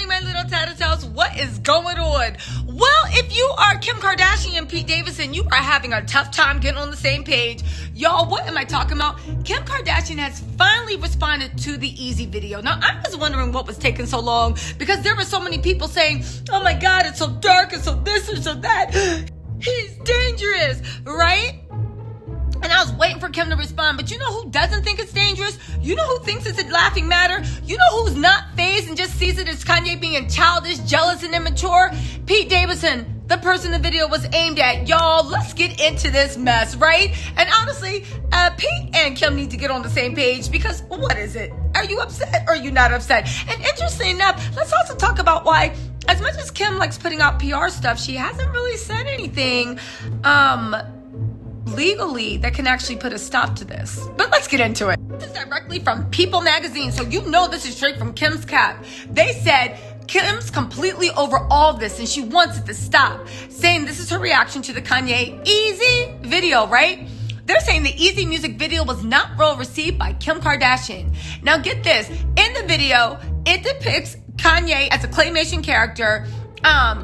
morning, my little Tattle Tells. What is going on? Well, if you are Kim Kardashian and Pete Davidson, you are having a tough time getting on the same page. Y'all, what am I talking about? Kim Kardashian has finally responded to the Easy video. Now, I was wondering what was taking so long because there were so many people saying, oh my God, it's so dark and so this and so that. He's dangerous, right? And I was waiting for Kim to respond, but you know who doesn't think it's dangerous? You know who thinks it's a laughing matter? You know who's not fazed and just sees it as Kanye being childish, jealous, and immature? Pete Davidson, the person the video was aimed at. Y'all, let's get into this mess, right? And honestly, Pete and Kim need to get on the same page because what is it? Are you upset or are you not upset? And interestingly enough, let's also talk about why, as much as Kim likes putting out PR stuff, she hasn't really said anything, legally that can actually put a stop to this. But let's get into it. This is directly from People magazine, so you know this is straight from Kim's cap. They said Kim's completely over all of this and she wants it to stop, saying this is her reaction to the Kanye Easy video, right? They're saying the Easy music video was not well received by Kim Kardashian. Now get this, in the video, it depicts Kanye as a claymation character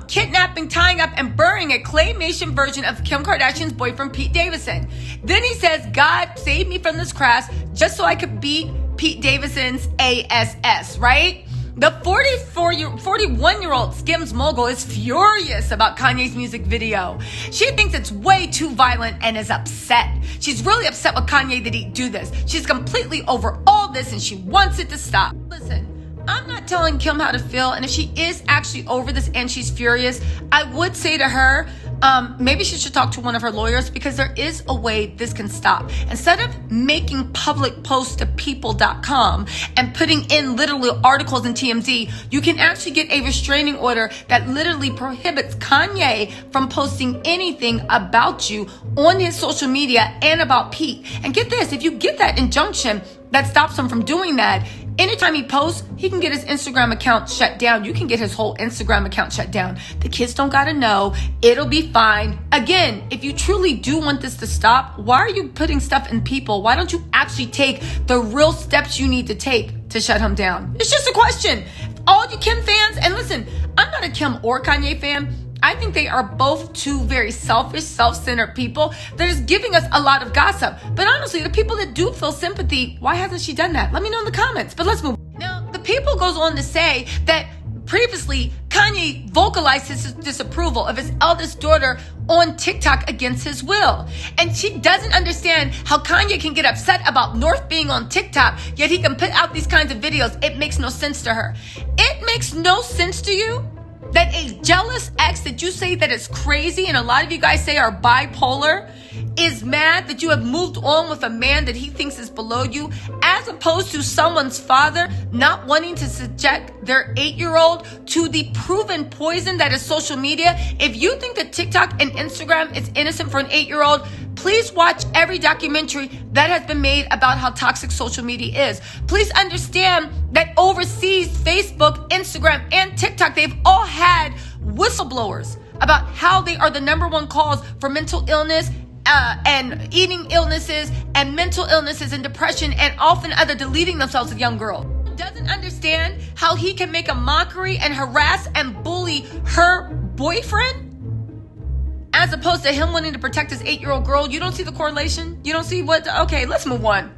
kidnapping, tying up, and burying a claymation version of Kim Kardashian's boyfriend, Pete Davidson. Then he says, God saved me from this crash just so I could beat Pete Davidson's ASS, right? The 41-year-old Skims mogul is furious about Kanye's music video. She thinks it's way too violent and is upset. She's really upset with Kanye that he'd do this. She's completely over all this and she wants it to stop. Listen, I'm not telling Kim how to feel, and if she is actually over this and she's furious, I would say to her, maybe she should talk to one of her lawyers because there is a way this can stop. Instead of making public posts to people.com and putting in literally articles in TMZ, you can actually get a restraining order that literally prohibits Kanye from posting anything about you on his social media and about Pete. And get this, if you get that injunction that stops him from doing that, anytime he posts, he can get his Instagram account shut down. You can get his whole Instagram account shut down. The kids don't gotta know. It'll be fine. Again, if you truly do want this to stop, why are you putting stuff in people? Why don't you actually take the real steps you need to take to shut him down? It's just a question. All you Kim fans, and listen, I'm not a Kim or Kanye fan. I think they are both two very selfish, self-centered people that is giving us a lot of gossip. But honestly, the people that do feel sympathy, why hasn't she done that? Let me know in the comments, but let's move on. Now, the People goes on to say that previously, Kanye vocalized his disapproval of his eldest daughter on TikTok against his will. And she doesn't understand how Kanye can get upset about North being on TikTok, yet he can put out these kinds of videos. It makes no sense to her. It makes no sense to you that a jealous ex that you say that is crazy and a lot of you guys say are bipolar is mad that you have moved on with a man that he thinks is below you, as opposed to someone's father not wanting to subject their 8-year-old to the proven poison that is social media. If you think that TikTok and Instagram is innocent for an 8-year-old, please watch every documentary that has been made about how toxic social media is. Please understand that overseas, Facebook, Instagram, and TikTok, they've all had whistleblowers about how they are the #1 cause for mental illness, and eating illnesses and mental illnesses and depression, and often other deleting themselves of young girls. Doesn't understand how he can make a mockery and harass and bully her boyfriend as opposed to him wanting to protect his 8-year-old girl. You don't see the correlation? You don't see what? Okay, let's move on.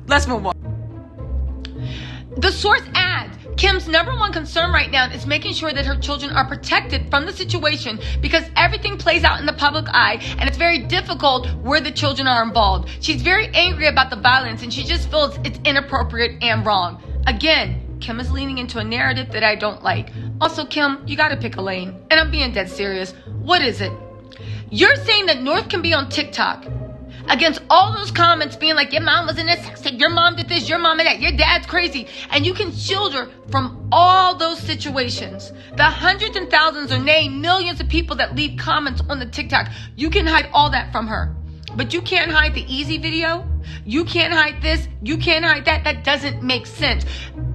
The source adds, Kim's #1 concern right now is making sure that her children are protected from the situation because everything plays out in the public eye and it's very difficult where the children are involved. She's very angry about the violence and she just feels it's inappropriate and wrong. Again, Kim is leaning into a narrative that I don't like. Also, Kim, you gotta pick a lane. And I'm being dead serious. What is it? You're saying that North can be on TikTok against all those comments being like, your mom was in a sex tape, your mom did this, your mom did that, your dad's crazy. And you can shield her from all those situations. The hundreds and thousands or nay, millions of people that leave comments on the TikTok, you can hide all that from her. But you can't hide the Easy video. You can't hide this. You can't hide that. That doesn't make sense.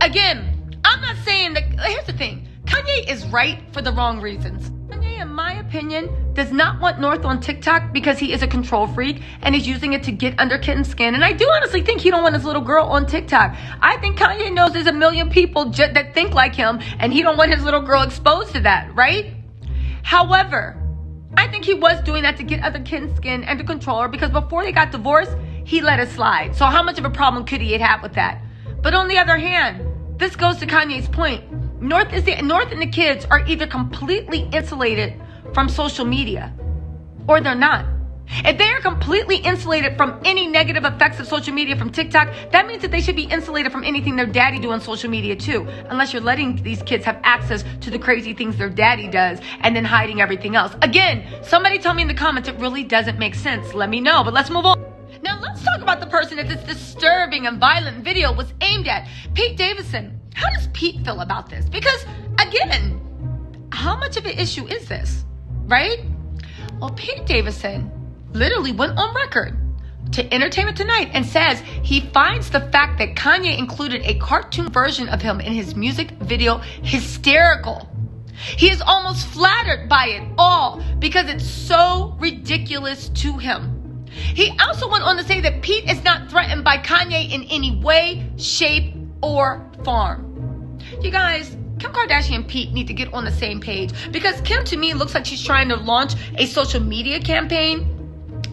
Again, I'm not saying that, here's the thing. Kanye is right for the wrong reasons. Kanye, in my opinion, opinion, does not want North on TikTok because he is a control freak and he's using it to get under kitten's skin. And I do honestly think he don't want his little girl on TikTok. I think Kanye knows there's a million people that think like him and he don't want his little girl exposed to that, right? However, I think he was doing that to get under kitten's skin and to control her because before they got divorced, he let it slide. So how much of a problem could he have with that? But on the other hand, this goes to Kanye's point. North and the kids are either completely insulated from social media or they're not. If they are completely insulated from any negative effects of social media from TikTok, that means that they should be insulated from anything their daddy do on social media too, unless you're letting these kids have access to the crazy things their daddy does and then hiding everything else. Again, somebody tell me in the comments, it really doesn't make sense. Let me know, but let's move on. Now let's talk about the person that this disturbing and violent video was aimed at, Pete Davidson. How does Pete feel about this? Because again, how much of an issue is this, right? Well, Pete Davidson literally went on record to Entertainment Tonight and says he finds the fact that Kanye included a cartoon version of him in his music video hysterical. He is almost flattered by it all because it's so ridiculous to him. He also went on to say that Pete is not threatened by Kanye in any way, shape, or form. You guys, Kim Kardashian and Pete need to get on the same page because Kim, to me, looks like she's trying to launch a social media campaign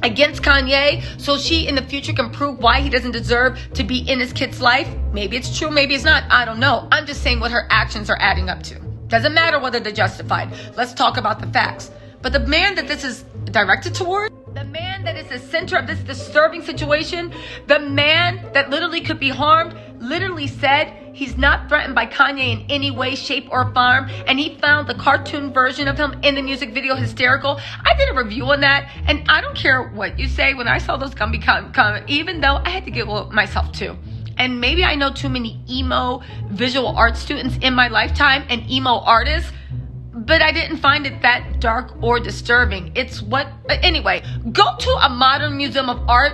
against Kanye so she in the future can prove why he doesn't deserve to be in his kid's life. Maybe it's true, maybe it's not. I don't know. I'm just saying what her actions are adding up to. Doesn't matter whether they're justified. Let's talk about the facts. But the man that this is directed toward, the man that is the center of this disturbing situation, the man that literally could be harmed, literally said he's not threatened by Kanye in any way, shape, or form, and he found the cartoon version of him in the music video hysterical. I did a review on that, and I don't care what you say. When I saw those come, even though I had to giggle myself too. And maybe I know too many emo visual art students in my lifetime and emo artists, but I didn't find it that dark or disturbing. It's what, anyway, go to a modern museum of art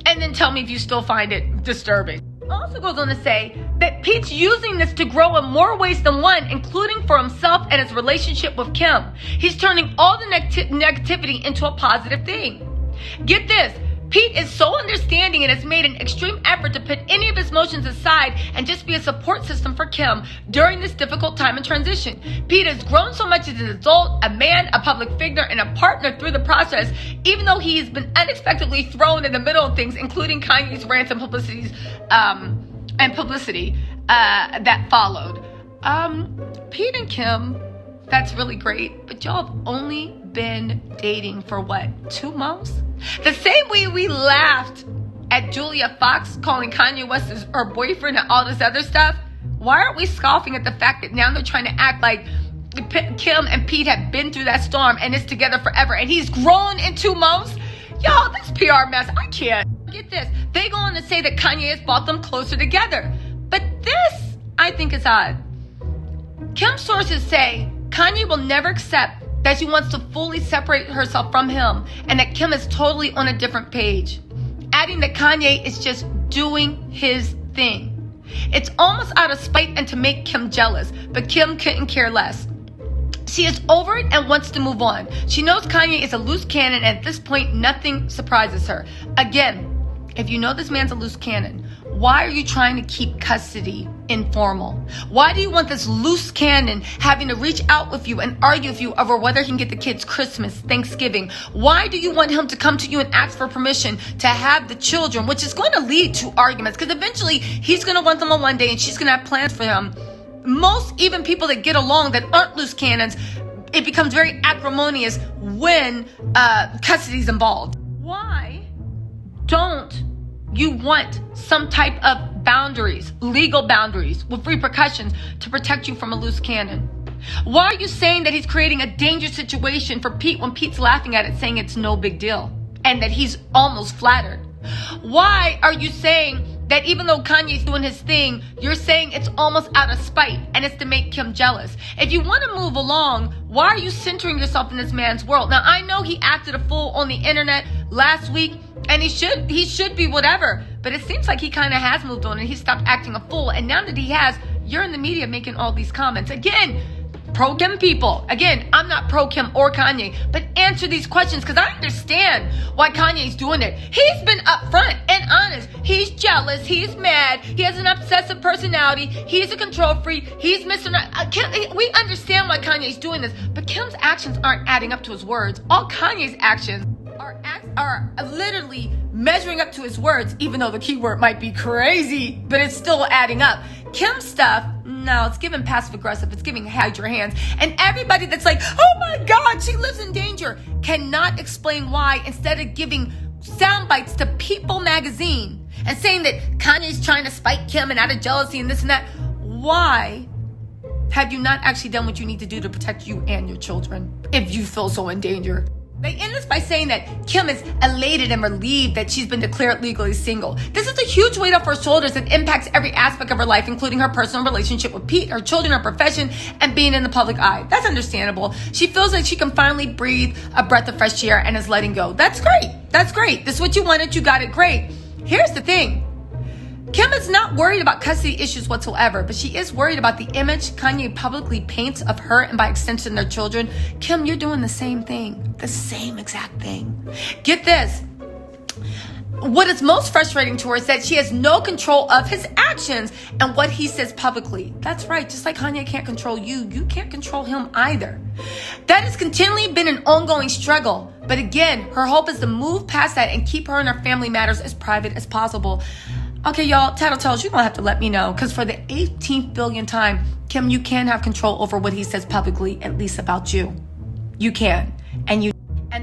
and then tell me if you still find it disturbing. Also goes on to say that Pete's using this to grow in more ways than one, including for himself and his relationship with Kim. He's turning all the negativity into a positive thing. Get this. Pete is so understanding and has made an extreme effort to put any of his emotions aside and just be a support system for Kim during this difficult time in transition. Pete has grown so much as an adult, a man, a public figure, and a partner through the process, even though he's been unexpectedly thrown in the middle of things, including Kanye's rants and publicity that followed. Pete and Kim, that's really great, but y'all have only been dating for what, 2 months? The same way we laughed at Julia Fox calling Kanye West her boyfriend and all this other stuff, why aren't we scoffing at the fact that now they're trying to act like Kim and Pete have been through that storm and is together forever and he's grown in 2 months? Y'all, this PR mess, I can't. Get this. They go on to say that Kanye has brought them closer together. But this, I think, is odd. Kim's sources say Kanye will never accept that she wants to fully separate herself from him and that Kim is totally on a different page, adding that Kanye is just doing his thing. It's almost out of spite and to make Kim jealous, but Kim couldn't care less. She is over it and wants to move on. She knows Kanye is a loose cannon, and at this point, nothing surprises her. Again, if you know this man's a loose cannon, why are you trying to keep custody informal? Why do you want this loose cannon having to reach out with you and argue with you over whether he can get the kids Christmas, Thanksgiving? Why do you want him to come to you and ask for permission to have the children, which is going to lead to arguments? Because eventually he's going to want them on one day and she's going to have plans for him. Most even people that get along that aren't loose cannons, it becomes very acrimonious when custody's involved. Why don't you want some type of boundaries, legal boundaries with repercussions to protect you from a loose cannon? Why are you saying that he's creating a dangerous situation for Pete when Pete's laughing at it, saying it's no big deal and that he's almost flattered? Why are you saying that even though Kanye's doing his thing, you're saying it's almost out of spite and it's to make Kim jealous? If you want to move along, why are you centering yourself in this man's world? Now, I know he acted a fool on the internet last week, and he should be whatever, but it seems like he kind of has moved on and he stopped acting a fool. And now that he has, you're in the media making all these comments. Again, pro Kim people, again, I'm not pro Kim or Kanye, but answer these questions because I understand why Kanye's doing it. He's been upfront and honest. He's jealous. He's mad. He has an obsessive personality. He's a control freak. He's missing. We understand why Kanye's doing this, but Kim's actions aren't adding up to his words. All Kanye's actions are literally measuring up to his words, even though the keyword might be crazy, but it's still adding up. Kim's stuff, no, it's giving passive aggressive. It's giving hide your hands. And everybody that's like, oh my God, she lives in danger, cannot explain why, instead of giving sound bites to People magazine and saying that Kanye's trying to spite Kim and out of jealousy and this and that. Why have you not actually done what you need to do to protect you and your children if you feel so in danger? They end this by saying that Kim is elated and relieved that she's been declared legally single. This is a huge weight off her shoulders that impacts every aspect of her life, including her personal relationship with Pete, her children, her profession, and being in the public eye. That's understandable. She feels like she can finally breathe a breath of fresh air and is letting go. That's great. That's great. This is what you wanted. You got it. Great. Here's the thing. Kim is not worried about custody issues whatsoever, but she is worried about the image Kanye publicly paints of her and by extension their children. Kim, you're doing the same thing. The same exact thing. Get this. What is most frustrating to her is that she has no control of his actions and what he says publicly. That's right. Just like Kanye can't control you, you can't control him either. That has continually been an ongoing struggle. But again, her hope is to move past that and keep her and her family matters as private as possible. Okay, y'all, Tattle Tells, you're going to have to let me know, because for the 18th billionth time, Kim, you can have control over what he says publicly, at least about you. You can. And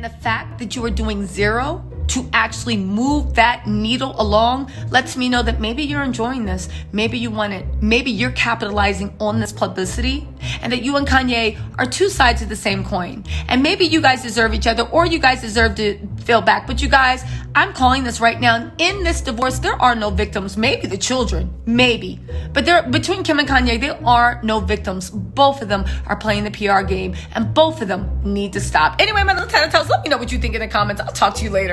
the fact that you are doing zero to actually move that needle along lets me know that maybe you're enjoying this. Maybe you want it. Maybe you're capitalizing on this publicity, and that you and Kanye are two sides of the same coin. And maybe you guys deserve each other, or you guys deserve to feel back. But you guys, I'm calling this right now. In this divorce, there are no victims. Maybe the children, maybe. But between Kim and Kanye, there are no victims. Both of them are playing the PR game, and both of them need to stop. Anyway, my little Tattle Tells, let me know what you think in the comments. I'll talk to you later.